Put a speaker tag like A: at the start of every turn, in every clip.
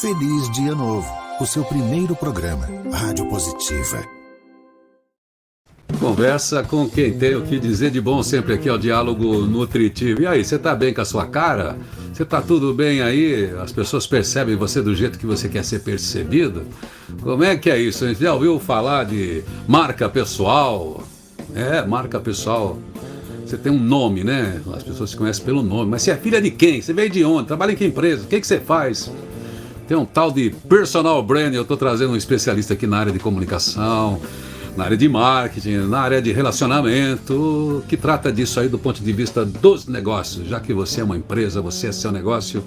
A: Feliz Dia Novo, o seu primeiro programa, Rádio Positiva.
B: Conversa com quem tem o que dizer de bom sempre aqui, ao Diálogo Nutritivo. E aí, você tá bem com a sua cara? Você tá tudo bem aí? As pessoas percebem você do jeito que você quer ser percebido? Como é que é isso? A gente já ouviu falar de marca pessoal? Marca pessoal. Você tem um nome, né? As pessoas se conhecem pelo nome. Mas você é filha de quem? Você veio de onde? Trabalha em que empresa? O que você faz? Tem um tal de personal brand. Eu estou trazendo um especialista aqui na área de comunicação, na área de marketing, na área de relacionamento, que trata disso aí do ponto de vista dos negócios. Já que você é uma empresa, você é seu negócio,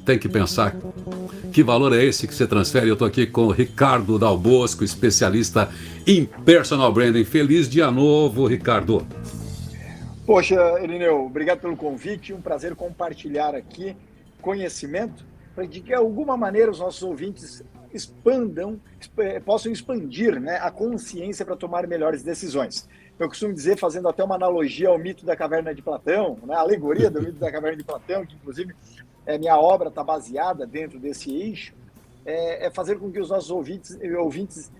B: tem que pensar que valor é esse que você transfere. Eu estou aqui com o Ricardo Dal Bosco, especialista em personal branding. Feliz Dia Novo, Ricardo.
C: Poxa, Irineu, obrigado pelo convite. Um prazer compartilhar aqui conhecimento para que de alguma maneira os nossos ouvintes possam expandir, né, a consciência para tomar melhores decisões. Eu costumo dizer, fazendo até uma analogia ao mito da caverna de Platão, né, a alegoria do mito da caverna de Platão, que inclusive minha obra está baseada dentro desse eixo, é fazer com que os nossos ouvintes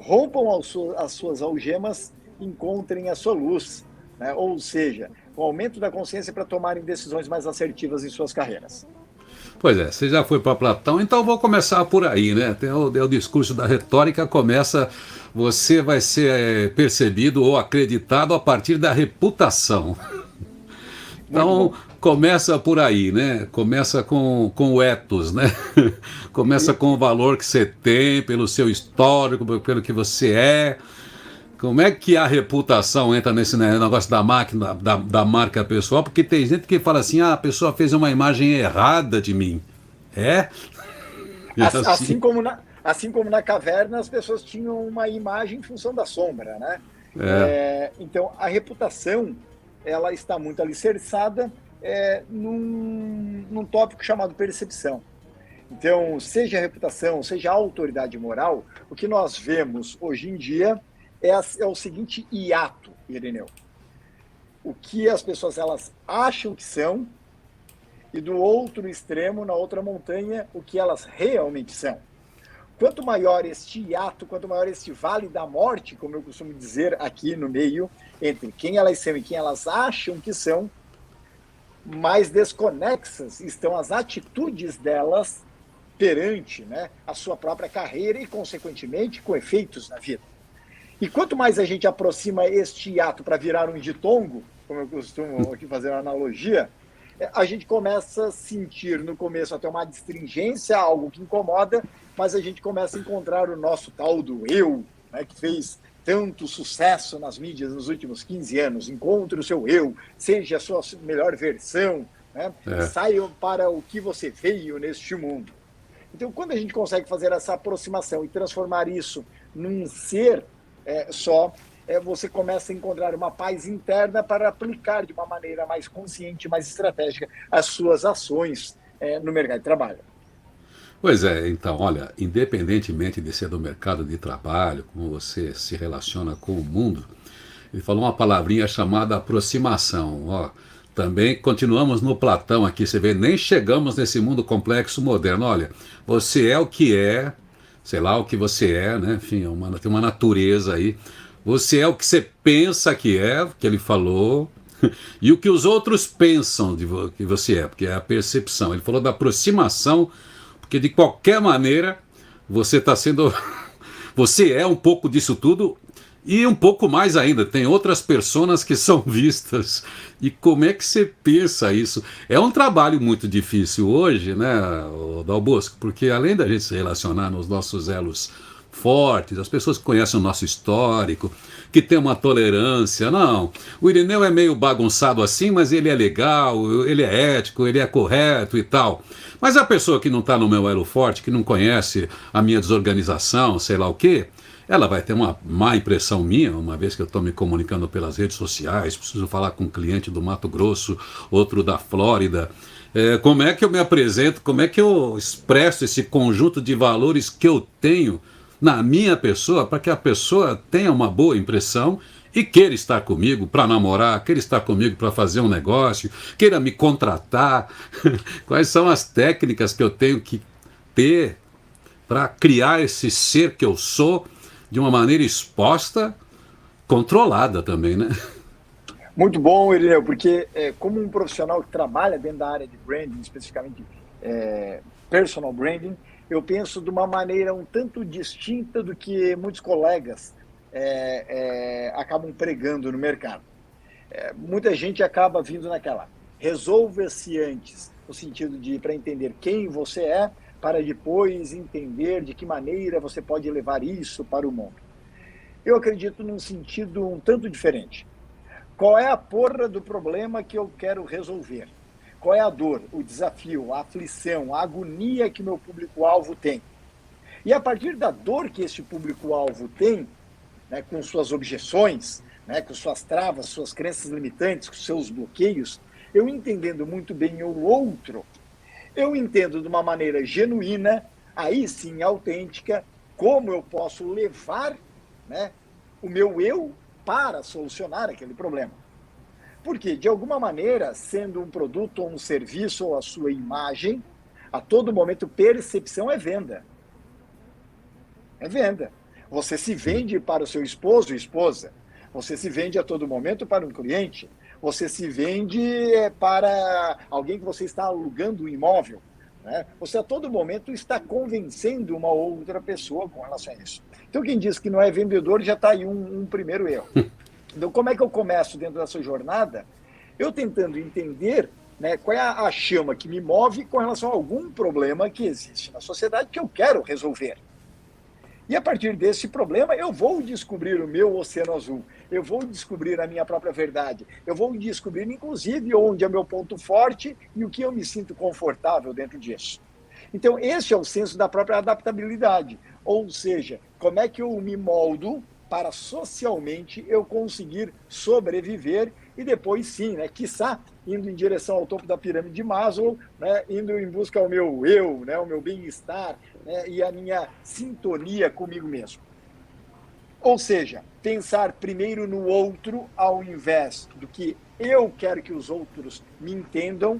C: rompam as suas algemas e encontrem a sua luz. Né? Ou seja, o aumento da consciência para tomarem decisões mais assertivas em suas carreiras.
B: Pois é, você já foi para Platão, então vou começar por aí, né? Tem o discurso da retórica começa, você vai ser percebido ou acreditado a partir da reputação. Então, começa por aí, né? Começa com o ethos, né? Começa com o valor que você tem, pelo seu histórico, pelo que você é. Como é que a reputação entra nesse negócio da máquina, da marca pessoal? Porque tem gente que fala assim, a pessoa fez uma imagem errada de mim.
C: Assim como na caverna, as pessoas tinham uma imagem em função da sombra, né? Então, a reputação, ela está muito alicerçada num tópico chamado percepção. Então, seja a reputação, seja a autoridade moral, o que nós vemos hoje em dia é o seguinte hiato, Irineu. O que as pessoas elas acham que são e do outro extremo, na outra montanha, o que elas realmente são. Quanto maior este hiato, quanto maior este vale da morte, como eu costumo dizer aqui no meio, entre quem elas são e quem elas acham que são, mais desconexas estão as atitudes delas perante, né, a sua própria carreira e, consequentemente, com efeitos na vida. E quanto mais a gente aproxima este hiato para virar um ditongo, como eu costumo aqui fazer uma analogia, a gente começa a sentir no começo até uma adstringência, algo que incomoda, mas a gente começa a encontrar o nosso tal do eu, né, que fez tanto sucesso nas mídias nos últimos 15 anos. Encontre o seu eu, seja a sua melhor versão, né, saia para o que você veio neste mundo. Então, quando a gente consegue fazer essa aproximação e transformar isso num ser você começa a encontrar uma paz interna para aplicar de uma maneira mais consciente, mais estratégica as suas ações no mercado de trabalho.
B: Pois é, então, olha, independentemente de ser do mercado de trabalho, como você se relaciona com o mundo, ele falou uma palavrinha chamada aproximação. Também continuamos no Platão aqui, você vê, nem chegamos nesse mundo complexo moderno. Olha, você é o que é, sei lá o que você é, né? Enfim, tem uma natureza aí. Você é o que você pensa que é, que ele falou, e o que os outros pensam que você é, porque é a percepção. Ele falou da aproximação, porque de qualquer maneira você está sendo... Você é um pouco disso tudo e um pouco mais ainda. Tem outras personas que são vistas. E como é que você pensa isso? É um trabalho muito difícil hoje, né, Dal Bosco? Porque além da gente se relacionar nos nossos elos fortes, as pessoas que conhecem o nosso histórico, que tem uma tolerância. Não, o Irineu é meio bagunçado assim, mas ele é legal, ele é ético, ele é correto e tal. Mas a pessoa que não está no meu elo forte, que não conhece a minha desorganização, sei lá o quê, ela vai ter uma má impressão minha, uma vez que eu estou me comunicando pelas redes sociais, preciso falar com um cliente do Mato Grosso, outro da Flórida. Como é que eu me apresento, como é que eu expresso esse conjunto de valores que eu tenho na minha pessoa, para que a pessoa tenha uma boa impressão e queira estar comigo para namorar, queira estar comigo para fazer um negócio, queira me contratar. Quais são as técnicas que eu tenho que ter para criar esse ser que eu sou de uma maneira exposta, controlada também, né?
C: Muito bom, Irineu, porque como um profissional que trabalha dentro da área de branding, especificamente personal branding, eu penso de uma maneira um tanto distinta do que muitos colegas acabam pregando no mercado. Muita gente acaba vindo naquela, resolva-se antes, no sentido de para entender quem você é, para depois entender de que maneira você pode levar isso para o mundo. Eu acredito num sentido um tanto diferente. Qual é a porra do problema que eu quero resolver? Qual é a dor, o desafio, a aflição, a agonia que meu público-alvo tem? E a partir da dor que esse público-alvo tem, né, com suas objeções, né, com suas travas, suas crenças limitantes, com seus bloqueios, eu entendendo muito bem o outro, eu entendo de uma maneira genuína, aí sim autêntica, como eu posso levar, né, o meu eu para solucionar aquele problema. Porque, de alguma maneira, sendo um produto ou um serviço ou a sua imagem, a todo momento percepção é venda. É venda. Você se vende para o seu esposo ou esposa. Você se vende a todo momento para um cliente. Você se vende para alguém que você está alugando um imóvel. Né? Você a todo momento está convencendo uma outra pessoa com relação a isso. Então, quem diz que não é vendedor já está aí um primeiro erro. Então, como é que eu começo dentro dessa jornada? Eu tentando entender, né, qual é a chama que me move com relação a algum problema que existe na sociedade que eu quero resolver. E a partir desse problema, eu vou descobrir o meu oceano azul, eu vou descobrir a minha própria verdade, eu vou descobrir, inclusive, onde é meu ponto forte e o que eu me sinto confortável dentro disso. Então, esse é o senso da própria adaptabilidade, ou seja, como é que eu me moldo para socialmente eu conseguir sobreviver e depois sim, né, quiçá, indo em direção ao topo da pirâmide de Maslow, né, indo em busca ao meu eu, né, o meu bem-estar, né, e a minha sintonia comigo mesmo. Ou seja, pensar primeiro no outro ao invés do que eu quero que os outros me entendam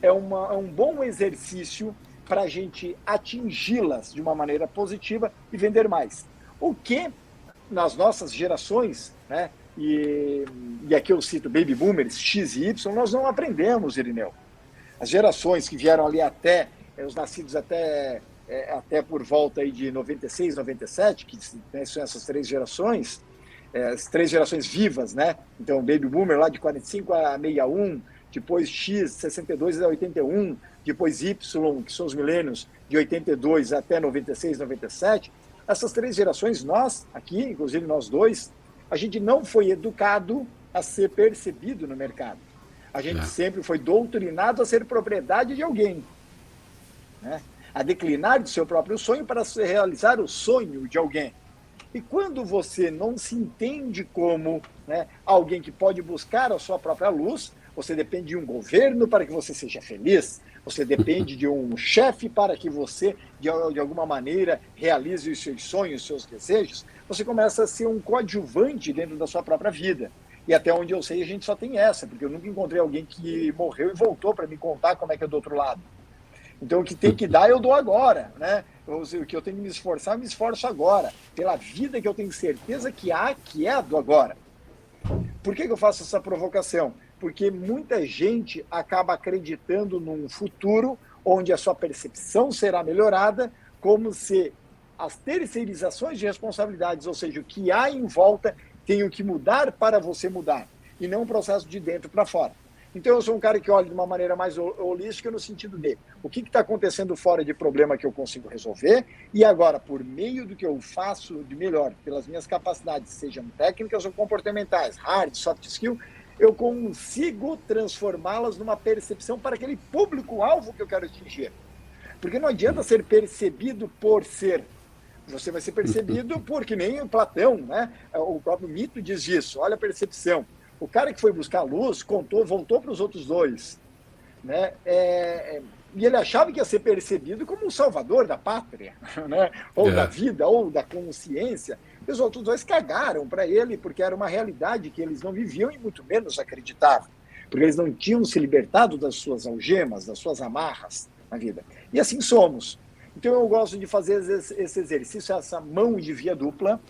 C: é um bom exercício para a gente atingi-las de uma maneira positiva e vender mais. O que nas nossas gerações, né, e aqui eu cito baby boomers, X e Y, nós não aprendemos, Irineu. As gerações que vieram ali até, os nascidos até por volta aí de 96, 97, que, né, são essas três gerações, as três gerações vivas, né? Então, baby boomer lá de 45 a 61, depois X, 62 a 81, depois Y, que são os milênios, de 82 até 96, 97, essas três gerações, nós aqui, inclusive nós dois, a gente não foi educado a ser percebido no mercado. A gente sempre foi doutrinado a ser propriedade de alguém, né? A declinar do seu próprio sonho para realizar o sonho de alguém. E quando você não se entende como, né, alguém que pode buscar a sua própria luz, você depende de um governo para que você seja feliz, você depende de um chefe para que você, de alguma maneira, realize os seus sonhos, os seus desejos, você começa a ser um coadjuvante dentro da sua própria vida. E até onde eu sei, a gente só tem essa, porque eu nunca encontrei alguém que morreu e voltou para me contar como é que é do outro lado. Então, o que tem que dar, eu dou agora, né? O que eu tenho que me esforçar, eu me esforço agora, pela vida que eu tenho certeza que é a do agora. Por que eu faço essa provocação? Porque muita gente acaba acreditando num futuro onde a sua percepção será melhorada, como se as terceirizações de responsabilidades, ou seja, o que há em volta, tenham que mudar para você mudar, e não um processo de dentro para fora. Então, eu sou um cara que olha de uma maneira mais holística no sentido de o que está acontecendo fora de problema que eu consigo resolver e agora, por meio do que eu faço de melhor, pelas minhas capacidades, sejam técnicas ou comportamentais, hard, soft skill, eu consigo transformá-las numa percepção para aquele público-alvo que eu quero atingir. Porque não adianta ser percebido por ser. Você vai ser percebido por, que nem o Platão, né? O próprio mito diz isso, olha a percepção. O cara que foi buscar a luz voltou para os outros dois, né? E ele achava que ia ser percebido como um salvador da pátria, né? Ou da vida, ou da consciência. E os outros dois cagaram para ele, porque era uma realidade que eles não viviam e muito menos acreditavam, porque eles não tinham se libertado das suas algemas, das suas amarras na vida. E assim somos. Então eu gosto de fazer esse exercício, essa mão de via dupla,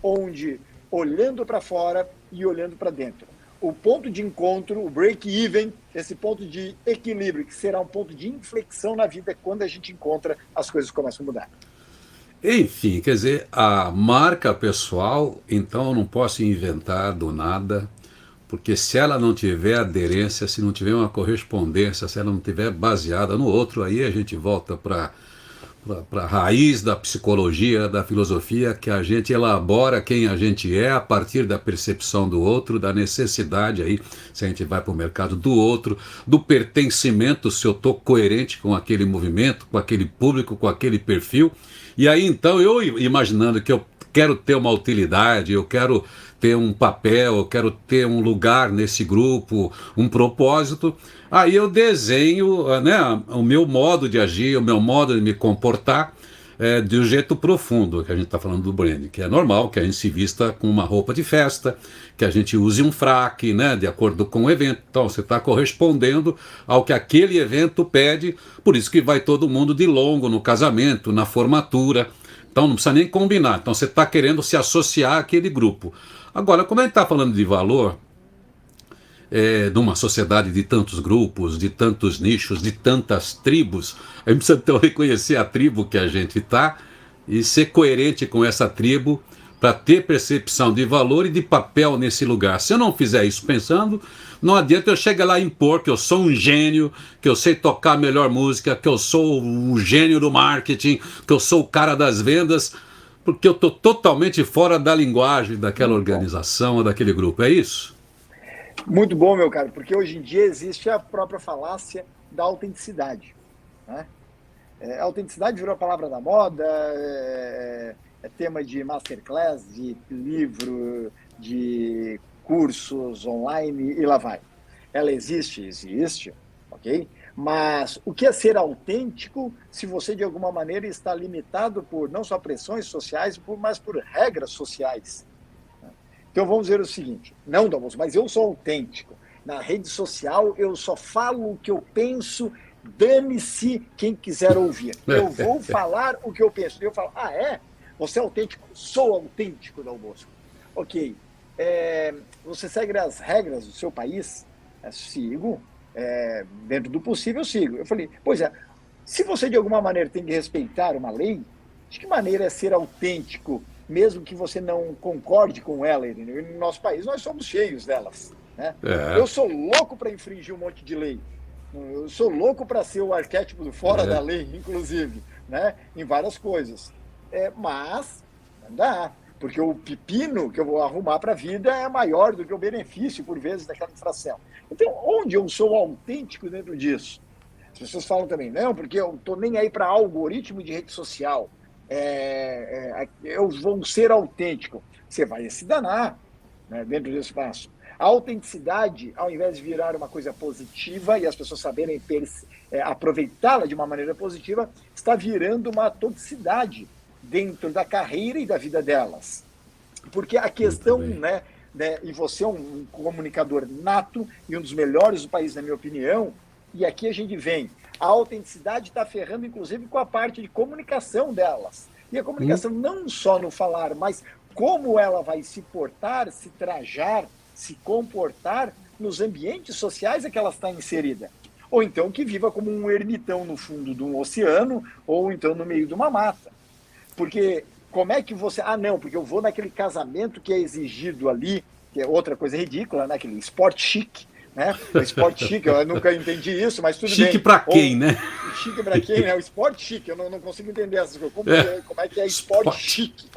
C: onde olhando para fora e olhando para dentro. O ponto de encontro, o break-even, esse ponto de equilíbrio, que será um ponto de inflexão na vida, quando a gente encontra, as coisas começam a mudar.
B: Enfim, quer dizer, a marca pessoal, então eu não posso inventar do nada, porque se ela não tiver aderência, se não tiver uma correspondência, se ela não tiver baseada no outro, aí a gente volta para a raiz da psicologia, da filosofia, que a gente elabora quem a gente é a partir da percepção do outro, da necessidade aí, se a gente vai para o mercado do outro, do pertencimento, se eu estou coerente com aquele movimento, com aquele público, com aquele perfil. E aí então eu imaginando que eu quero ter uma utilidade, eu quero ter um papel, eu quero ter um lugar nesse grupo, um propósito, aí eu desenho, né, o meu modo de agir, o meu modo de me comportar de um jeito profundo, que a gente está falando do branding, que é normal que a gente se vista com uma roupa de festa, que a gente use um fraque, né, de acordo com o evento. Então você está correspondendo ao que aquele evento pede, por isso que vai todo mundo de longo no casamento, na formatura. Então não precisa nem combinar, então você está querendo se associar àquele grupo. Agora, quando a gente está falando de valor, de uma sociedade de tantos grupos, de tantos nichos, de tantas tribos, a gente precisa então reconhecer a tribo que a gente está e ser coerente com essa tribo para ter percepção de valor e de papel nesse lugar. Se eu não fizer isso pensando, não adianta eu chegar lá e impor que eu sou um gênio, que eu sei tocar a melhor música, que eu sou o gênio do marketing, que eu sou o cara das vendas, porque eu estou totalmente fora da linguagem daquela organização ou daquele grupo. É isso?
C: Muito bom, meu caro, porque hoje em dia existe a própria falácia da autenticidade, né? A autenticidade virou a palavra da moda, é tema de masterclass, de livro, de cursos online e lá vai. Ela existe, ok? Mas o que é ser autêntico se você de alguma maneira está limitado por não só pressões sociais, mas por regras sociais? Então vamos dizer o seguinte, não, Dalmoço, mas eu sou autêntico. Na rede social eu só falo o que eu penso, dane-se quem quiser ouvir. Eu vou falar o que eu penso. Eu falo, você é autêntico? Sou autêntico, Dalmoço. Ok. Você segue as regras do seu país? Sigo. Dentro do possível, eu sigo. Eu falei, pois é, se você de alguma maneira tem que respeitar uma lei, de que maneira é ser autêntico, mesmo que você não concorde com ela? E no nosso país nós somos cheios delas, né? Eu sou louco para infringir um monte de lei. Eu sou louco para ser o arquétipo do fora da lei, inclusive, né? Em várias coisas. Mas não dá, porque o pepino que eu vou arrumar para a vida é maior do que o benefício, por vezes, daquela infração. Então, onde eu sou autêntico dentro disso? As pessoas falam também, não, porque eu estou nem aí para algoritmo de rede social. Eu vou ser autêntico. Você vai se danar, né, dentro desse espaço. A autenticidade, ao invés de virar uma coisa positiva e as pessoas saberem aproveitá-la de uma maneira positiva, está virando uma toxicidade dentro da carreira e da vida delas. Porque a questão, e você é um comunicador nato e um dos melhores do país, na minha opinião, e aqui a gente vem, a autenticidade está ferrando, inclusive, com a parte de comunicação delas. E a comunicação não só no falar, mas como ela vai se portar, se trajar, se comportar nos ambientes sociais em que ela está inserida. Ou então que viva como um ermitão no fundo de um oceano, ou então no meio de uma mata. Porque como é que você... não, porque eu vou naquele casamento que é exigido ali, que é outra coisa ridícula, né? Aquele esporte chique, né? O esporte chique, eu nunca entendi isso, mas tudo
B: chique
C: bem.
B: Chique para quem, né?
C: Chique para quem, né? O esporte chique, eu não consigo entender essas coisas. Como é que é esporte chique?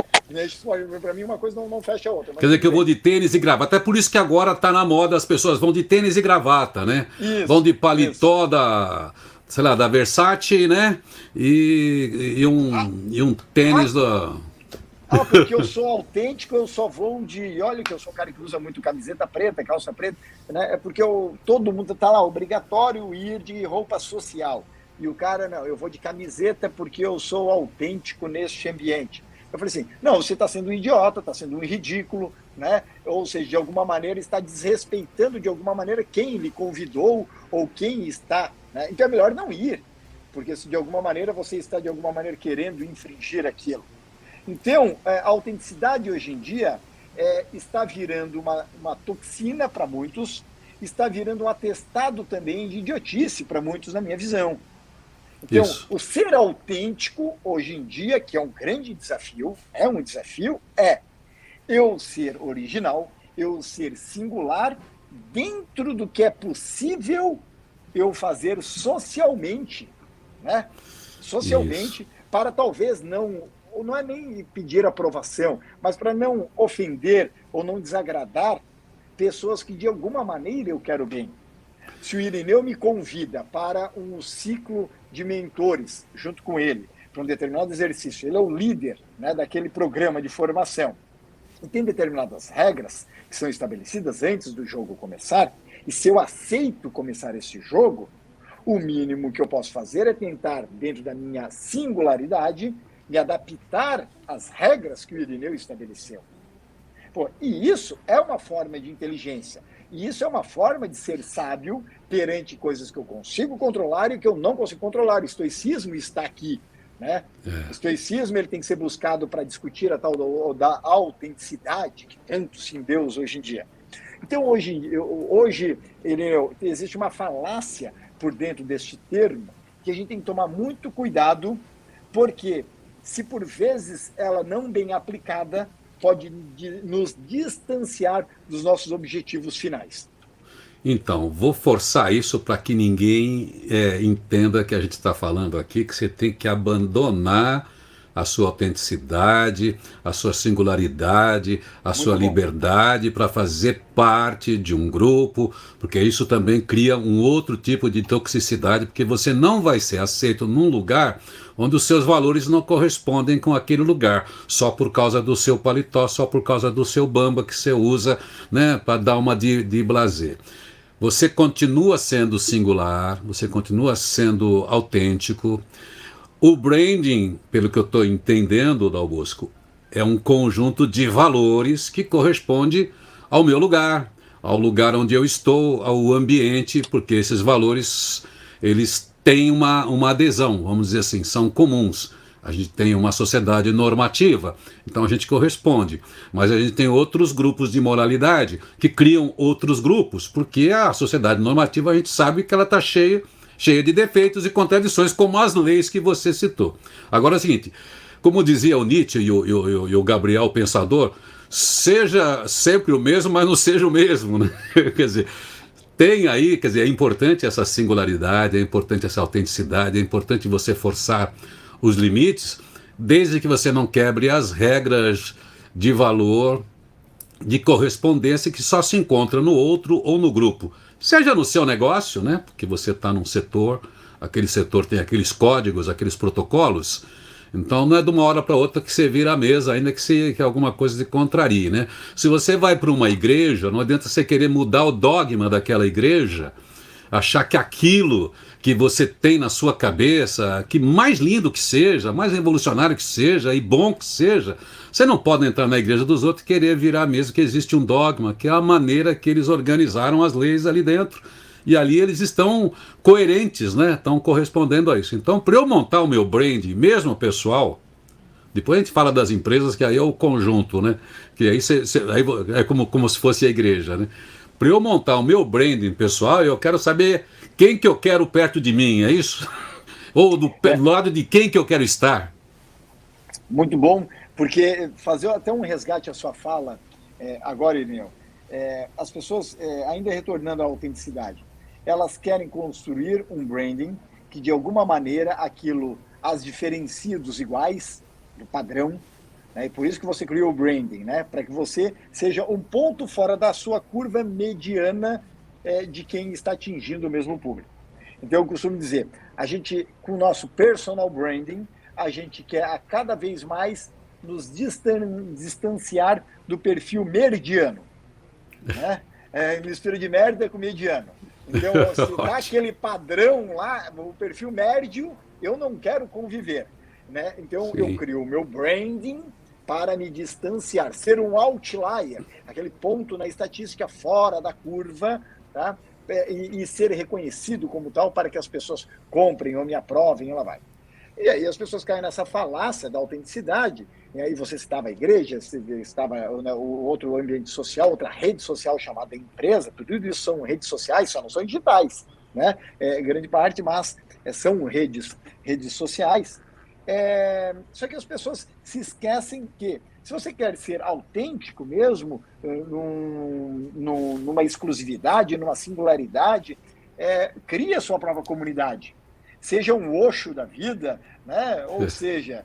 C: Para mim uma coisa não fecha a outra.
B: Quer dizer que eu vou de tênis e gravata. Até por isso que agora está na moda, as pessoas vão de tênis e gravata, né?
C: Isso,
B: vão de paletó da Versace, né? E um tênis da...
C: porque eu sou autêntico, eu só vou de... Olha que eu sou um cara que usa muito camiseta preta, calça preta, né? É porque todo mundo está lá, obrigatório ir de roupa social. E o cara, não, eu vou de camiseta porque eu sou autêntico neste ambiente. Eu falei assim, não, você está sendo um idiota, está sendo um ridículo, né? Ou seja, de alguma maneira está desrespeitando de alguma maneira quem lhe convidou ou quem está, né? Então é melhor não ir. porque se de alguma maneira você está de alguma maneira querendo infringir aquilo. Então, a autenticidade hoje em dia está virando uma toxina para muitos, está virando um atestado também de idiotice para muitos, na minha visão. Então, o ser autêntico hoje em dia, que é um grande desafio, é eu ser original, eu ser singular dentro do que é possível eu fazer socialmente, né? Socialmente, para talvez não é nem pedir aprovação, mas para não ofender ou não desagradar pessoas que de alguma maneira eu quero bem. Se o Irineu me convida para um ciclo de mentores junto com ele, para um determinado exercício, ele é o líder, né, daquele programa de formação, e tem determinadas regras que são estabelecidas antes do jogo começar, e se eu aceito começar esse jogo, o mínimo que eu posso fazer é tentar, dentro da minha singularidade, me adaptar às regras que o Irineu estabeleceu. Pô, e isso é uma forma de inteligência. E isso é uma forma de ser sábio perante coisas que eu consigo controlar e que eu não consigo controlar. O estoicismo está aqui, né? O estoicismo ele tem que ser buscado para discutir a tal da autenticidade que tanto se endeusa hoje em dia. Então, hoje existe uma falácia por dentro deste termo que a gente tem que tomar muito cuidado, porque se por vezes ela não bem aplicada, pode nos distanciar dos nossos objetivos finais.
B: Então, vou forçar isso para que ninguém entenda que a gente está falando aqui, que você tem que abandonar a sua autenticidade, a sua singularidade, a sua liberdade para fazer parte de um grupo, porque isso também cria um outro tipo de toxicidade, porque você não vai ser aceito num lugar onde os seus valores não correspondem com aquele lugar, só por causa do seu paletó, só por causa do seu bamba que você usa, né, para dar uma de blasé. Você continua sendo singular, você continua sendo autêntico. O branding, pelo que eu estou entendendo, Dalbosco, é um conjunto de valores que corresponde ao meu lugar, ao lugar onde eu estou, ao ambiente, porque esses valores, eles têm uma adesão, vamos dizer assim, são comuns. A gente tem uma sociedade normativa, então a gente corresponde. Mas a gente tem outros grupos de moralidade que criam outros grupos, porque a sociedade normativa a gente sabe que ela está cheia de defeitos e contradições, como as leis que você citou. Agora é o seguinte, como dizia o Nietzsche e o Gabriel Pensador, seja sempre o mesmo, mas não seja o mesmo, né? Quer dizer, tem aí, quer dizer, é importante essa singularidade, é importante essa autenticidade, é importante você forçar os limites, desde que você não quebre as regras de valor, de correspondência que só se encontra no outro ou no grupo. Seja no seu negócio, né? Porque você está num setor, aquele setor tem aqueles códigos, aqueles protocolos. Então não é de uma hora para outra que você vira a mesa, ainda que alguma coisa te contrarie, né? Se você vai para uma igreja, não adianta você querer mudar o dogma daquela igreja, achar que aquilo que você tem na sua cabeça, que mais lindo que seja, mais revolucionário que seja e bom que seja, você não pode entrar na igreja dos outros e querer virar a mesa que existe um dogma, que é a maneira que eles organizaram as leis ali dentro. E ali eles estão coerentes, né? Estão correspondendo a isso. Então, para eu montar o meu brand, mesmo pessoal, depois a gente fala das empresas, que aí é o conjunto, né? Que aí é como se fosse a igreja, né? Para eu montar o meu branding pessoal, eu quero saber quem que eu quero perto de mim, é isso? Ou do lado de quem que eu quero estar?
C: Muito bom, porque fazer até um resgate à sua fala agora, Irineu, as pessoas, ainda retornando à autenticidade, elas querem construir um branding que de alguma maneira aquilo as diferencia dos iguais, do padrão, né? E por isso que você criou o branding, né? Para que você seja um ponto fora da sua curva mediana de quem está atingindo o mesmo público. Então eu costumo dizer, a gente, com o nosso personal branding, a gente quer a cada vez mais nos distanciar do perfil meridiano, né? Mistura de merda com mediano. Então, se dá aquele padrão lá, o perfil médio, eu não quero conviver, né? Então, eu crio o meu branding para me distanciar, ser um outlier, aquele ponto na estatística fora da curva, tá? e ser reconhecido como tal para que as pessoas comprem ou me aprovem, ela vai. E aí as pessoas caem nessa falácia da autenticidade, e aí você citava a igreja, você estava, né, o outro ambiente social, outra rede social chamada empresa, tudo isso são redes sociais, só não são digitais, né? Grande parte, mas são redes sociais. Só que as pessoas se esquecem que, se você quer ser autêntico mesmo, numa exclusividade, numa singularidade, cria a sua própria comunidade. Seja um Osho da vida, né? Ou seja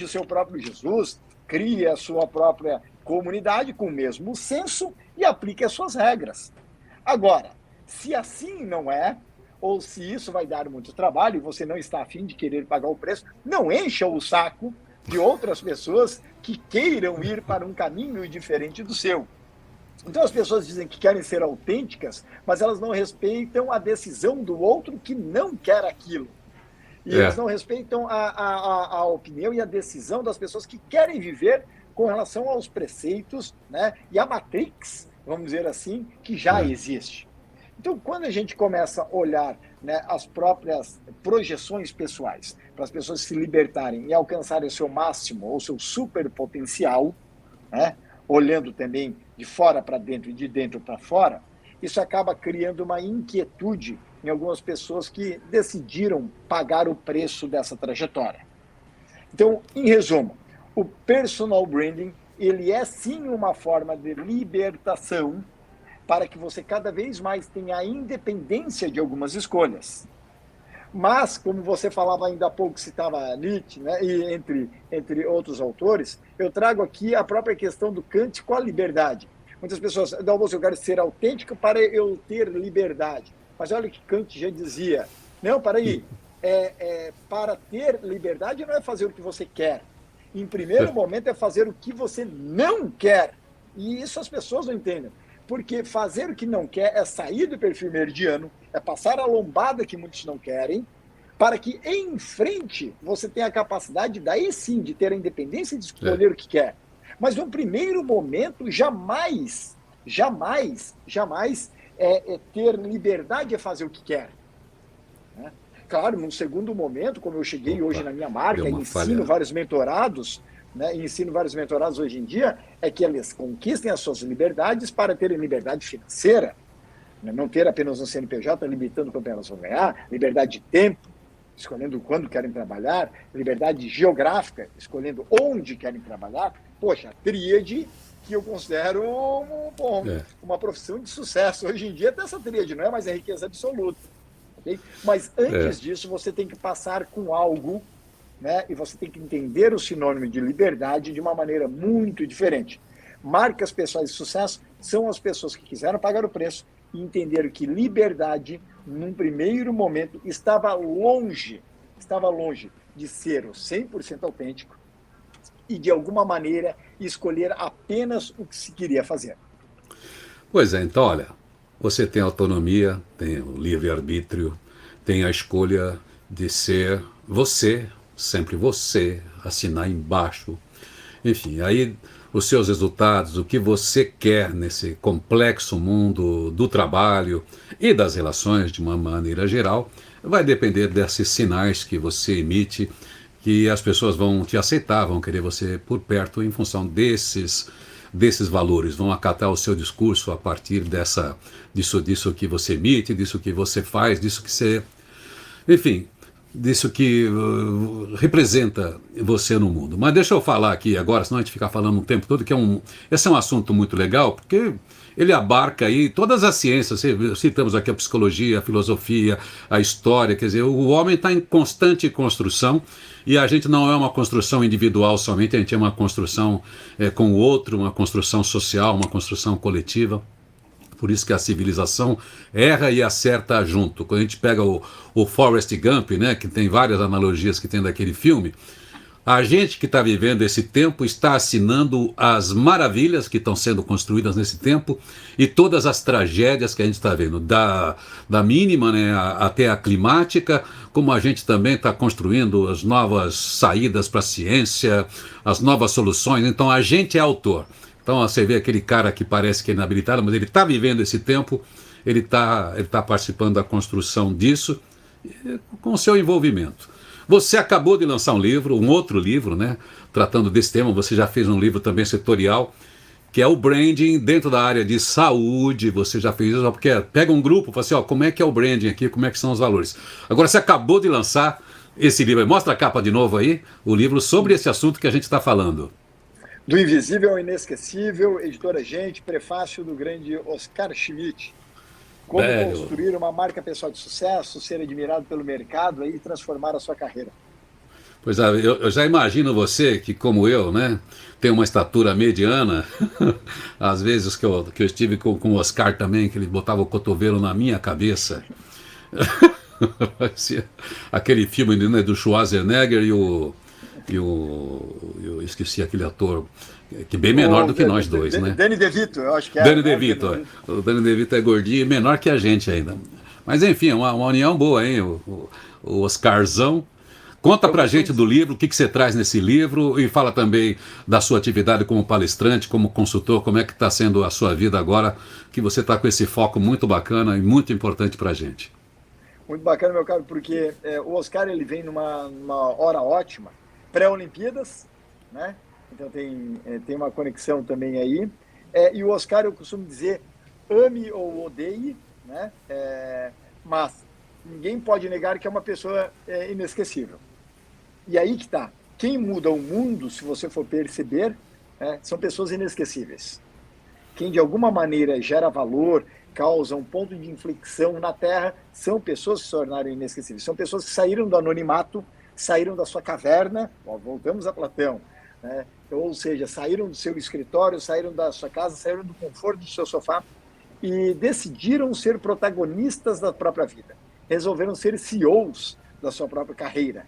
C: o seu próprio Jesus, crie a sua própria comunidade com o mesmo senso e aplique as suas regras. Agora, se assim não é, ou se isso vai dar muito trabalho e você não está a fim de querer pagar o preço, não encha o saco de outras pessoas que queiram ir para um caminho diferente do seu. Então as pessoas dizem que querem ser autênticas, mas elas não respeitam a decisão do outro que não quer aquilo. E eles não respeitam a opinião e a decisão das pessoas que querem viver com relação aos preceitos, né, e a matrix, vamos dizer assim, que já existe. Então, quando a gente começa a olhar, né, as próprias projeções pessoais, para as pessoas se libertarem e alcançarem o seu máximo ou seu superpotencial, né, olhando também de fora para dentro e de dentro para fora, isso acaba criando uma inquietude em algumas pessoas que decidiram pagar o preço dessa trajetória. Então, em resumo, o personal branding, ele é sim uma forma de libertação para que você cada vez mais tenha a independência de algumas escolhas. Mas, como você falava ainda há pouco, citava Nietzsche, né, e entre outros autores, eu trago aqui a própria questão do Kant com a liberdade. Muitas pessoas, não, eu quero ser autêntico para eu ter liberdade. Mas olha o que Kant já dizia. Não, para aí, para ter liberdade não é fazer o que você quer. Em primeiro momento é fazer o que você não quer. E isso as pessoas não entendem. Porque fazer o que não quer é sair do perfil meridiano, é passar a lombada que muitos não querem, para que em frente você tenha a capacidade, daí sim, de ter a independência de escolher o que quer. Mas no primeiro momento, jamais ter liberdade é fazer o que quer. Né? Claro, num segundo momento, como eu cheguei hoje na minha marca, ensino vários mentorados, né, hoje em dia, é que eles conquistem as suas liberdades para terem liberdade financeira, né, não ter apenas um CNPJ limitando quanto elas vão ganhar, liberdade de tempo, escolhendo quando querem trabalhar, liberdade geográfica, escolhendo onde querem trabalhar. Poxa, a tríade que eu considero uma profissão de sucesso. Hoje em dia, até essa tríade não é mais a riqueza absoluta. Okay? Mas antes disso, você tem que passar com algo, né? E você tem que entender o sinônimo de liberdade de uma maneira muito diferente. Marcas pessoais de sucesso são as pessoas que quiseram pagar o preço e entenderam que liberdade, num primeiro momento, estava longe de ser o 100% autêntico e, de alguma maneira, escolher apenas o que se queria fazer.
B: Pois é, então, olha, você tem autonomia, tem o livre-arbítrio, tem a escolha de ser você, sempre você, assinar embaixo. Enfim, aí os seus resultados, o que você quer nesse complexo mundo do trabalho e das relações de uma maneira geral, vai depender desses sinais que você emite, que as pessoas vão te aceitar, vão querer você por perto em função desses valores, vão acatar o seu discurso a partir disso que você emite, disso que você faz, disso que você... Enfim, disso que representa você no mundo. Mas deixa eu falar aqui agora, senão a gente fica falando o tempo todo, que esse é um assunto muito legal, porque ele abarca aí todas as ciências, citamos aqui a psicologia, a filosofia, a história, quer dizer, o homem está em constante construção, e a gente não é uma construção individual somente, a gente é uma construção com o outro, uma construção social, uma construção coletiva. Por isso que a civilização erra e acerta junto. Quando a gente pega o Forrest Gump, né, que tem várias analogias que tem daquele filme, a gente que está vivendo esse tempo está assinando as maravilhas que estão sendo construídas nesse tempo e todas as tragédias que a gente está vendo, da mínima, né, até a climática, como a gente também está construindo as novas saídas para a ciência, as novas soluções. Então a gente é autor. Então você vê aquele cara que parece que é inabilitado, mas ele está vivendo esse tempo ele tá participando da construção disso com o seu envolvimento. Você acabou de lançar um outro livro, né, tratando desse tema. Você já fez um livro também setorial, que é o branding dentro da área de saúde. Você já fez isso, porque pega um grupo e fala assim, ó, como é que é o branding aqui, como é que são os valores. Agora você acabou de lançar esse livro, mostra a capa de novo aí, o livro sobre esse assunto que a gente está falando.
C: Do Invisível ao Inesquecível, editora Gente, prefácio do grande Oscar Schmidt. Como construir uma marca pessoal de sucesso, ser admirado pelo mercado e transformar a sua carreira.
B: Pois é, eu já imagino você que, como eu, né, tem uma estatura mediana. Às vezes que eu estive com o Oscar também, que ele botava o cotovelo na minha cabeça. Aquele filme, né, do Schwarzenegger eu esqueci aquele ator, que é bem menor do que nós dois, né?
C: Danny DeVito, eu acho que é.
B: Danny DeVito, o Danny DeVito é gordinho e menor que a gente ainda. Mas enfim, é uma união boa, hein? O Oscarzão. Conta pra gente do livro, o que você traz nesse livro, e fala também da sua atividade como palestrante, como consultor, como é que está sendo a sua vida agora, que você está com esse foco muito bacana e muito importante pra gente.
C: Muito bacana, meu caro, porque o Oscar ele vem numa hora ótima, pré-Olimpíadas, né? Então tem uma conexão também aí. E o Oscar, eu costumo dizer, ame ou odeie, né? Mas ninguém pode negar que é uma pessoa inesquecível. E aí que tá. Quem muda o mundo, se você for perceber, são pessoas inesquecíveis. Quem de alguma maneira gera valor, causa um ponto de inflexão na Terra, são pessoas que se tornaram inesquecíveis. São pessoas que saíram do anonimato, saíram da sua caverna, voltamos a Platão, né? Ou seja, saíram do seu escritório, saíram da sua casa, saíram do conforto do seu sofá e decidiram ser protagonistas da própria vida. Resolveram ser CEOs da sua própria carreira.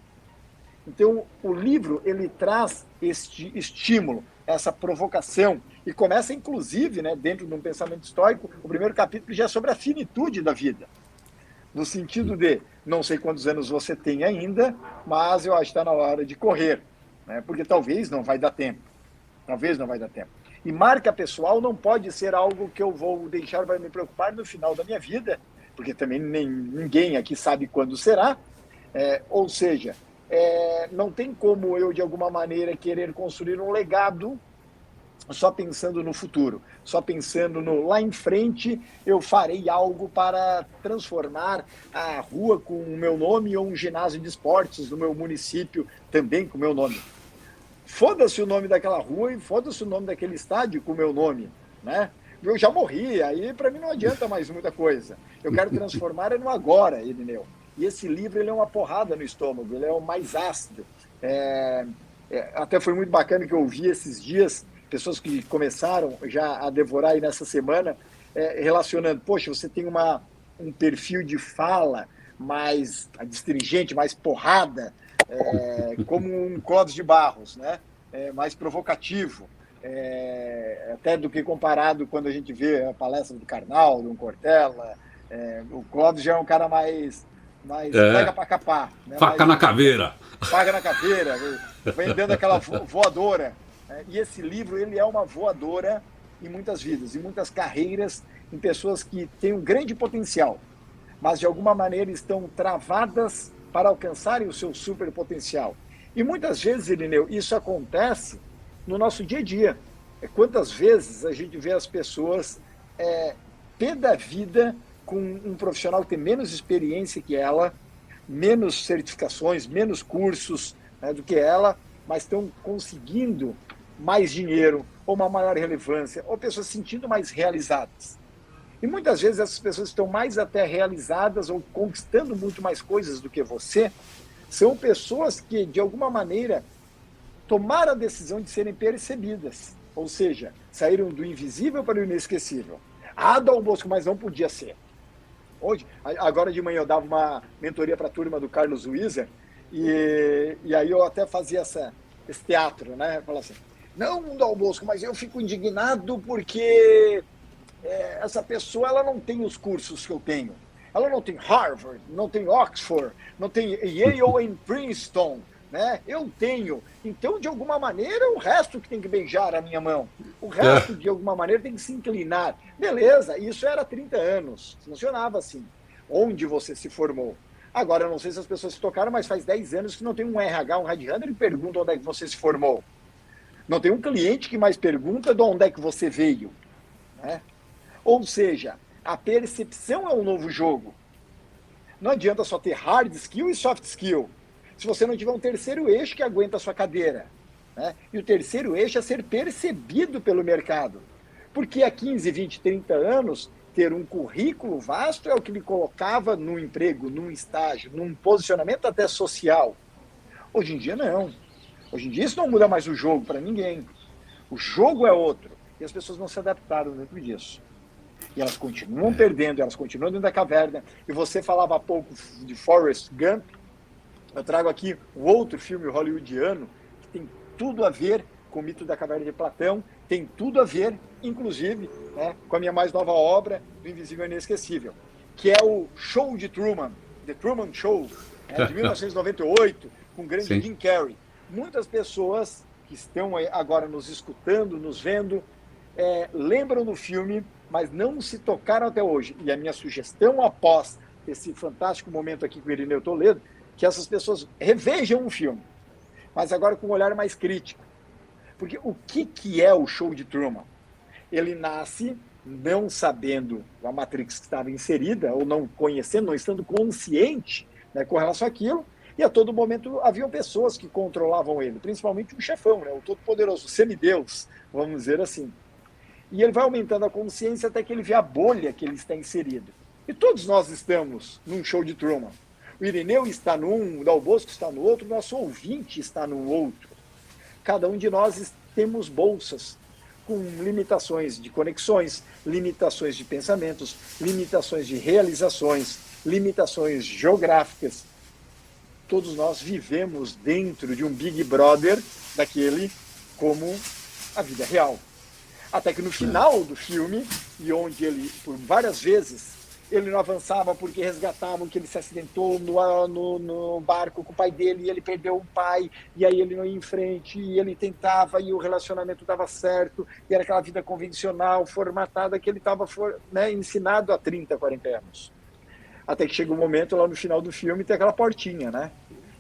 C: Então, o livro, ele traz este estímulo, essa provocação, e começa, inclusive, né, dentro de um pensamento estoico, o primeiro capítulo já é sobre a finitude da vida. No sentido de, não sei quantos anos você tem ainda, mas eu acho que está na hora de correr, né, porque talvez não vai dar tempo. Talvez não vai dar tempo. E marca pessoal não pode ser algo que eu vou deixar para me preocupar no final da minha vida, porque também ninguém aqui sabe quando será. Ou seja, não tem como eu, de alguma maneira, querer construir um legado só pensando no futuro, só pensando no lá em frente eu farei algo para transformar a rua com o meu nome ou um ginásio de esportes do meu município também com o meu nome. Foda-se o nome daquela rua e foda-se o nome daquele estádio com o meu nome, né? Eu já morri, aí para mim não adianta mais muita coisa. Eu quero transformar no agora, Irineu. E esse livro ele é uma porrada no estômago, ele é o mais ácido. Até foi muito bacana que eu ouvi esses dias pessoas que começaram já a devorar aí nessa semana, relacionando, poxa, você tem um perfil de fala mais astringente, mais porrada, como um Clóvis de Barros, né? Mais provocativo, até do que comparado quando a gente vê a palestra do Karnal, do Cortella. O Clóvis já é um cara mais pega para capar. Né?
B: Faca na caveira.
C: Faca na caveira, vem dando aquela voadora. E esse livro ele é uma voadora em muitas vidas, em muitas carreiras, em pessoas que têm um grande potencial, mas de alguma maneira estão travadas para alcançarem o seu super potencial. E muitas vezes, Irineu, isso acontece no nosso dia a dia. Quantas vezes a gente vê as pessoas pé da vida com um profissional que tem menos experiência que ela, menos certificações, menos cursos, né, do que ela, mas estão conseguindo mais dinheiro, ou uma maior relevância, ou pessoas se sentindo mais realizadas. E muitas vezes essas pessoas estão mais até realizadas ou conquistando muito mais coisas do que você, são pessoas que, de alguma maneira, tomaram a decisão de serem percebidas, ou seja, saíram do invisível para o inesquecível. Dom Bosco, mas não podia ser. Hoje, agora de manhã eu dava uma mentoria para a turma do Carlos Wieser, e aí eu até fazia esse teatro, né? Falava assim, não, Dom Bosco, mas eu fico indignado porque essa pessoa ela não tem os cursos que eu tenho. Ela não tem Harvard, não tem Oxford, não tem Yale em Princeton, né? Eu tenho. Então, de alguma maneira, o resto que tem que beijar a minha mão. O resto, de alguma maneira, tem que se inclinar. Beleza, isso era 30 anos. Funcionava assim. Onde você se formou? Agora, eu não sei se as pessoas se tocaram, mas faz 10 anos que não tem um RH, um headhunter, e pergunta onde é que você se formou. Não tem um cliente que mais pergunta de onde é que você veio. Né? Ou seja, a percepção é um novo jogo. Não adianta só ter hard skill e soft skill. Se você não tiver um terceiro eixo que aguenta a sua cadeira. Né? E o terceiro eixo é ser percebido pelo mercado. Porque há 15, 20, 30 anos, ter um currículo vasto é o que me colocava num emprego, num estágio, num posicionamento até social. Hoje em dia, não. Hoje em dia, isso não muda mais o jogo para ninguém. O jogo é outro. E as pessoas não se adaptaram dentro disso. E elas continuam perdendo, elas continuam dentro da caverna. E você falava há pouco de Forrest Gump. Eu trago aqui um outro filme hollywoodiano que tem tudo a ver com o mito da caverna de Platão, tem tudo a ver, inclusive, né, com a minha mais nova obra, do Invisível e Inesquecível, que é o Show de Truman, The Truman Show, de 1998, com o grande Jim Carrey. Muitas pessoas que estão agora nos escutando, nos vendo, lembram do filme, mas não se tocaram até hoje. E a minha sugestão, após esse fantástico momento aqui com o Irineu Toledo, que essas pessoas revejam o filme, mas agora com um olhar mais crítico. Porque o que é o Show de Truman? Ele nasce não sabendo a Matrix que estava inserida, ou não conhecendo, não estando consciente, né, com relação àquilo, e a todo momento haviam pessoas que controlavam ele, principalmente o chefão, né, o todo-poderoso, o semideus, vamos dizer assim. E ele vai aumentando a consciência até que ele vê a bolha que ele está inserido. E todos nós estamos num Show de Truman. O Irineu está num, o Dal Bosco está no outro, o nosso ouvinte está no outro. Cada um de nós temos bolsas com limitações de conexões, limitações de pensamentos, limitações de realizações, limitações geográficas. Todos nós vivemos dentro de um Big Brother daquele como a vida real. Até que no final do filme, e onde ele, por várias vezes, ele não avançava porque resgatavam que ele se acidentou no barco com o pai dele e ele perdeu o pai, e aí ele não ia em frente, e ele tentava, e o relacionamento dava certo, e era aquela vida convencional, formatada, que ele estava ensinado há 30, 40 anos. Até que chega um momento lá no final do filme, tem aquela portinha, né?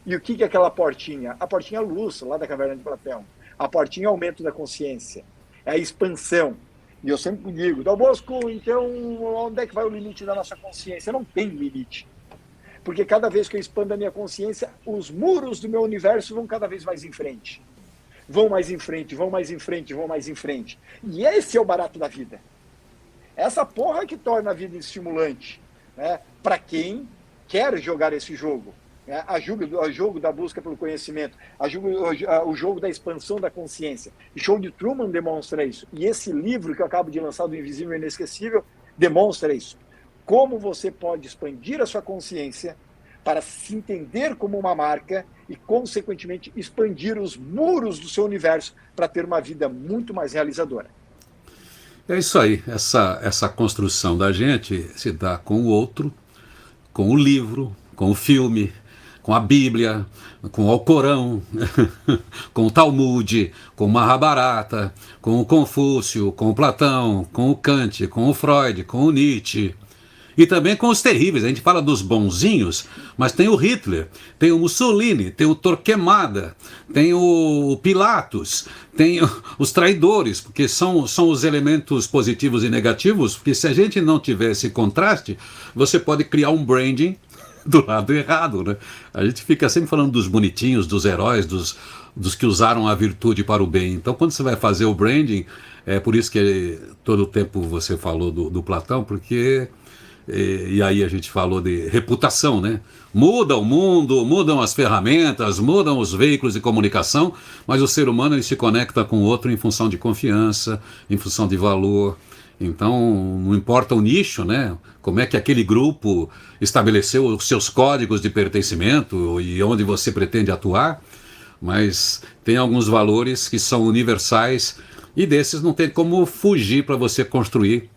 C: E o que é aquela portinha? A portinha é a luz, lá da caverna de Platão. A portinha é o aumento da consciência, é a expansão. E eu sempre digo, Dal Bosco, então onde é que vai o limite da nossa consciência? Não tem limite. Porque cada vez que eu expando a minha consciência, os muros do meu universo vão cada vez mais em frente. Vão mais em frente, vão mais em frente, vão mais em frente. E esse é o barato da vida. Essa porra que torna a vida estimulante, né? Para quem quer jogar esse jogo. O jogo da busca pelo conhecimento, o jogo da expansão da consciência. O Show de Truman demonstra isso. E esse livro que eu acabo de lançar, do Invisível e Inesquecível, demonstra isso. Como você pode expandir a sua consciência para se entender como uma marca e, consequentemente, expandir os muros do seu universo para ter uma vida muito mais realizadora.
B: É isso aí. Essa construção da gente se dá com o outro, com o livro, com o filme, com a Bíblia, com o Alcorão, com o Talmud, com o Mahabharata, com o Confúcio, com o Platão, com o Kant, com o Freud, com o Nietzsche. E também com os terríveis. A gente fala dos bonzinhos, mas tem o Hitler, tem o Mussolini, tem o Torquemada, tem o Pilatos, tem os traidores, porque são os elementos positivos e negativos, porque se a gente não tiver esse contraste, você pode criar um branding do lado errado, né? A gente fica sempre falando dos bonitinhos, dos heróis, dos que usaram a virtude para o bem. Então, quando você vai fazer o branding, é por isso que todo o tempo você falou do Platão, porque... E aí a gente falou de reputação, né? Muda o mundo, mudam as ferramentas, mudam os veículos de comunicação, mas o ser humano ele se conecta com o outro em função de confiança, em função de valor. Então, não importa o nicho, né? Como é que aquele grupo estabeleceu os seus códigos de pertencimento e onde você pretende atuar, mas tem alguns valores que são universais e desses não tem como fugir para você construir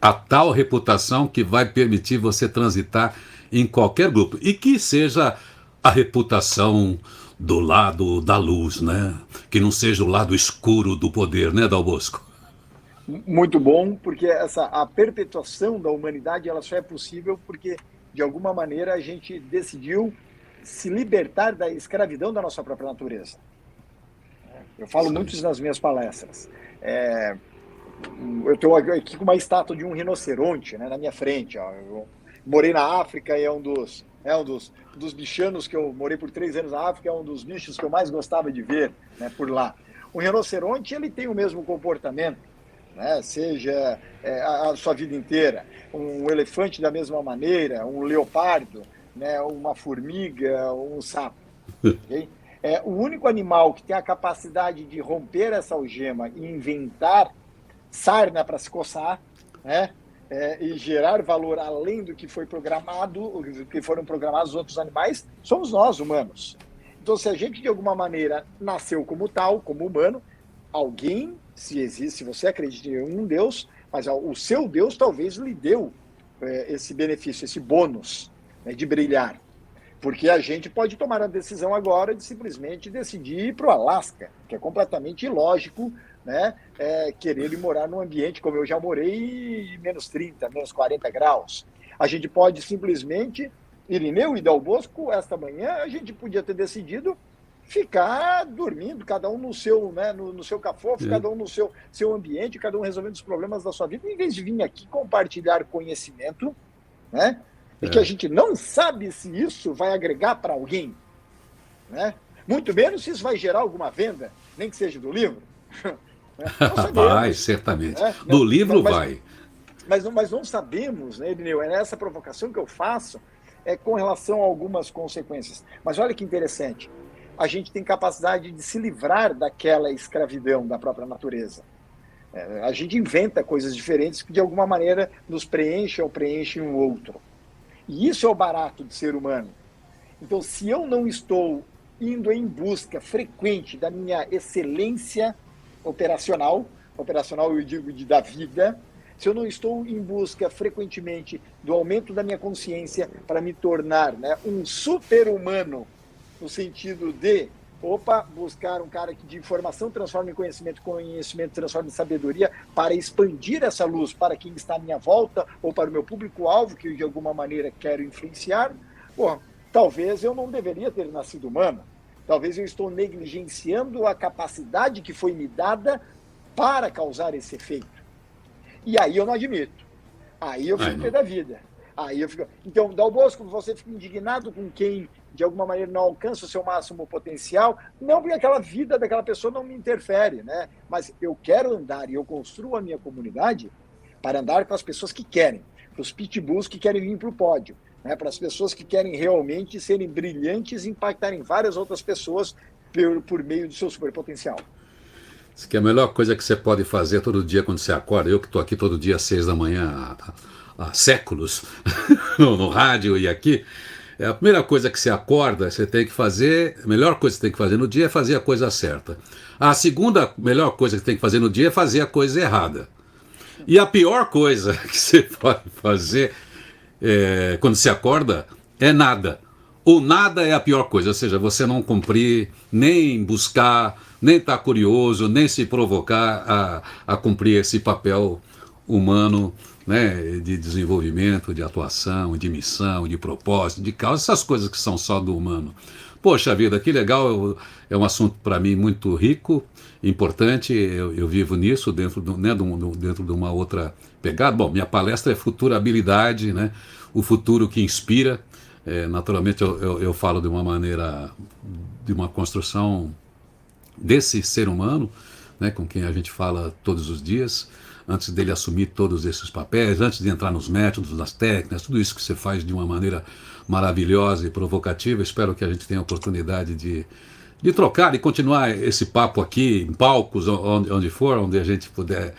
B: a tal reputação que vai permitir você transitar em qualquer grupo. E que seja a reputação do lado da luz, né? Que não seja o lado escuro do poder, né, Dal Bosco?
C: Muito bom, porque a perpetuação da humanidade ela só é possível porque, de alguma maneira, a gente decidiu se libertar da escravidão da nossa própria natureza. Eu falo muito isso nas minhas palestras. Eu estou aqui com uma estátua de um rinoceronte, né, na minha frente. Ó. Eu morei na África e é um dos bichanos que eu morei por 3 anos na África, é um dos bichos que eu mais gostava de ver, né, por lá. O rinoceronte ele tem o mesmo comportamento, né, seja a sua vida inteira. Um elefante da mesma maneira, um leopardo, né, uma formiga, um sapo. Okay? O único animal que tem a capacidade de romper essa algema e inventar sarna para se coçar, né, e gerar valor além do que foi programado, do que foram programados os outros animais, somos nós, humanos. Então, se a gente, de alguma maneira, nasceu como tal, como humano, alguém, se existe, se você acredita em um Deus, mas o seu Deus talvez lhe deu esse benefício, esse bônus, né, de brilhar. Porque a gente pode tomar a decisão agora de simplesmente decidir ir para o Alasca, que é completamente ilógico, né, querer ir morar num ambiente como eu já morei, menos 30, menos 40 graus. A gente pode simplesmente, Irineu e Dal Bosco, esta manhã, a gente podia ter decidido ficar dormindo, cada um no seu, né, no seu cafofo, cada um no seu ambiente, cada um resolvendo os problemas da sua vida, em vez de vir aqui compartilhar conhecimento, né? E que a gente não sabe se isso vai agregar para alguém, né? Muito menos se isso vai gerar alguma venda, nem que seja do livro.
B: Vai, certamente. Né? Do livro vai.
C: Mas não sabemos, né, Irineu? É essa provocação que eu faço com relação a algumas consequências. Mas olha que interessante. A gente tem capacidade de se livrar daquela escravidão da própria natureza. A gente inventa coisas diferentes que, de alguma maneira, nos preenchem ou preenchem um outro. E isso é o barato de ser humano. Então, se eu não estou indo em busca frequente da minha excelência operacional eu digo da vida, se eu não estou em busca frequentemente do aumento da minha consciência para me tornar, né, um super-humano, no sentido de, buscar um cara que de informação transforma em conhecimento, conhecimento transforma em sabedoria, para expandir essa luz para quem está à minha volta ou para o meu público-alvo, que eu de alguma maneira quero influenciar, talvez eu não deveria ter nascido humano. Talvez eu estou negligenciando a capacidade que foi me dada para causar esse efeito. E aí eu não admito. Aí eu fico pé da vida. Aí eu fico... Então, Dal Bosco, você fica indignado com quem, de alguma maneira, não alcança o seu máximo potencial, não porque aquela vida daquela pessoa não me interfere, né? Mas eu quero andar e eu construo a minha comunidade para andar com as pessoas que querem, para os pitbulls que querem vir para o pódio, né? Para as pessoas que querem realmente serem brilhantes e impactarem várias outras pessoas por meio do seu superpotencial.
B: Isso que é a melhor coisa que você pode fazer todo dia quando você acorda. Eu que estou aqui todo dia às 6 da manhã há séculos no rádio e aqui. A primeira coisa que você acorda, você tem que fazer, a melhor coisa que você tem que fazer no dia é fazer a coisa certa. A segunda melhor coisa que você tem que fazer no dia é fazer a coisa errada. E a pior coisa que você pode fazer quando você acorda é nada. O nada é a pior coisa, ou seja, você não cumprir, nem buscar, nem estar curioso, nem se provocar a cumprir esse papel humano, né, de desenvolvimento, de atuação, de missão, de propósito, de causa, essas coisas que são só do humano. Poxa vida, que legal, é um assunto para mim muito rico, importante, eu vivo nisso dentro de uma outra pegada. Bom, minha palestra é Futurabilidade, né, o futuro que inspira. Naturalmente eu falo de uma maneira, de uma construção desse ser humano, né, com quem a gente fala todos os dias, antes dele assumir todos esses papéis, antes de entrar nos métodos, nas técnicas, tudo isso que você faz de uma maneira maravilhosa e provocativa. Espero que a gente tenha a oportunidade de trocar e continuar esse papo aqui, em palcos, onde for, onde a gente puder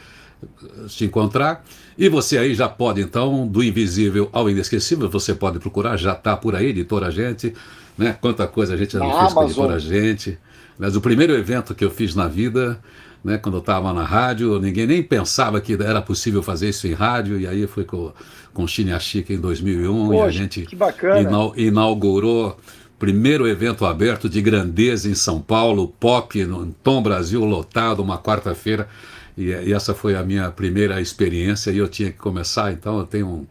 B: se encontrar. E você aí já pode, então, do invisível ao inesquecível, você pode procurar, já está por aí, Editora Gente, né? Quanta coisa a gente já não fez com a Editora Gente. Mas o primeiro evento que eu fiz na vida, né, quando eu estava na rádio, ninguém nem pensava que era possível fazer isso em rádio, e aí foi com o Chine Chica em 2001,
C: Poxa,
B: e a gente
C: que bacana.
B: inaugurou primeiro evento aberto de grandeza em São Paulo, pop, no Tom Brasil lotado, uma quarta-feira, e essa foi a minha primeira experiência, e eu tinha que começar, então eu tenho um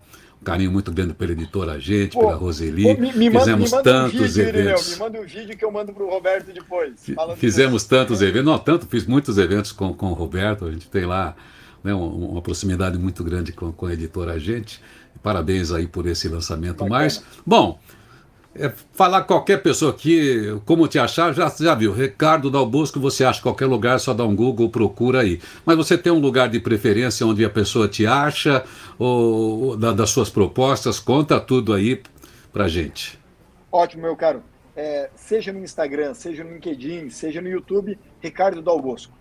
B: carinho muito grande pela editora Gente, pela Roseli. Fizemos tantos eventos.
C: Me manda um vídeo que eu mando para o Roberto depois.
B: Fizemos tantos eventos, fiz muitos eventos com o Roberto, a gente tem lá, né, uma proximidade muito grande com a editora Gente. Parabéns aí por esse lançamento. Bacana. Mas, bom, falar qualquer pessoa aqui, como te achar, já viu. Ricardo Dal Bosco, você acha em qualquer lugar, só dá um Google, procura aí. Mas você tem um lugar de preferência onde a pessoa te acha, ou das suas propostas? Conta tudo aí pra gente.
C: Ótimo, meu caro. Seja no Instagram, seja no LinkedIn, seja no YouTube, Ricardo Dal Bosco.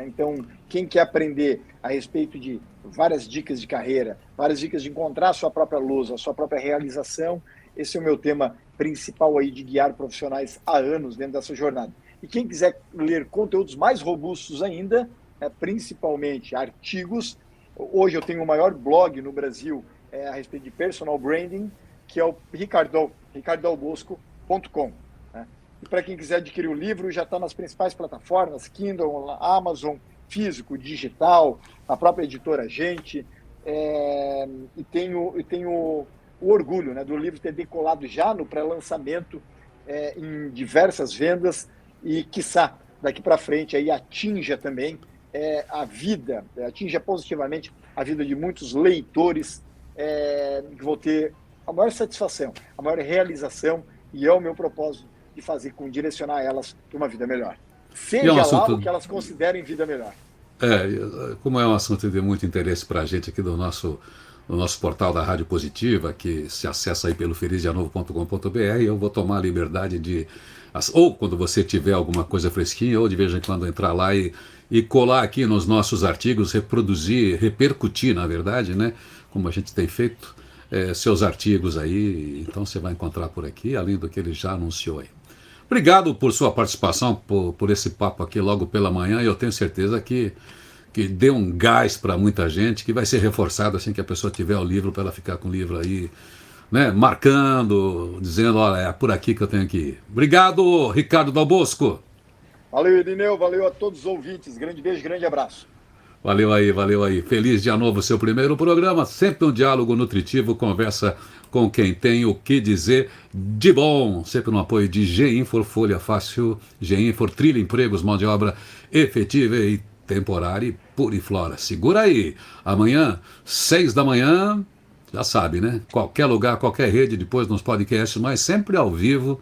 C: Então, quem quer aprender a respeito de várias dicas de carreira, várias dicas de encontrar a sua própria luz, a sua própria realização, esse é o meu tema principal aí de guiar profissionais há anos dentro dessa jornada. E quem quiser ler conteúdos mais robustos ainda, principalmente artigos, hoje eu tenho o maior blog no Brasil a respeito de personal branding, que é o ricardodalbosco.com. E para quem quiser adquirir o livro, já está nas principais plataformas, Kindle, Amazon, físico, digital, a própria editora Gente, e tenho o orgulho, né, do livro ter decolado já no pré-lançamento em diversas vendas e, quiçá, daqui para frente aí atinja também atinja positivamente a vida de muitos leitores, que vão ter a maior satisfação, a maior realização, e é o meu propósito de fazer com direcionar elas para uma vida melhor. Seja lá o que elas considerem vida melhor.
B: Como é um assunto de muito interesse para a gente aqui do nosso portal da Rádio Positiva, que se acessa aí pelo felizdianovo.com.br, eu vou tomar a liberdade de, ou quando você tiver alguma coisa fresquinha, ou de vez em quando entrar lá e colar aqui nos nossos artigos, repercutir, na verdade, né, como a gente tem feito, seus artigos aí, então você vai encontrar por aqui, além do que ele já anunciou aí. Obrigado por sua participação, por esse papo aqui logo pela manhã, e eu tenho certeza que dê um gás para muita gente, que vai ser reforçado assim que a pessoa tiver o livro, para ela ficar com o livro aí, né, marcando, dizendo, olha, é por aqui que eu tenho que ir. Obrigado, Ricardo Dal Bosco.
C: Valeu, Irineu, valeu a todos os ouvintes, grande beijo, grande abraço.
B: Valeu aí. Feliz dia novo, seu primeiro programa, sempre um diálogo nutritivo, conversa com quem tem o que dizer de bom, sempre no apoio de G-Infor, Folha Fácil, G-Infor, Trilha Empregos, mão de obra efetiva e temporária, Puriflora. Segura aí, amanhã, 6 da manhã, já sabe, né? Qualquer lugar, qualquer rede, depois nos podcasts, mas sempre ao vivo,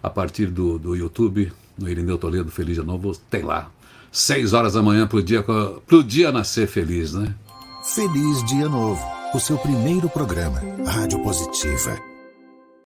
B: a partir do YouTube, no Irineu Toledo, Feliz Dia Novo, tem lá. 6 horas da manhã pro dia nascer feliz, né?
A: Feliz Dia Novo, o seu primeiro programa, Rádio Positiva.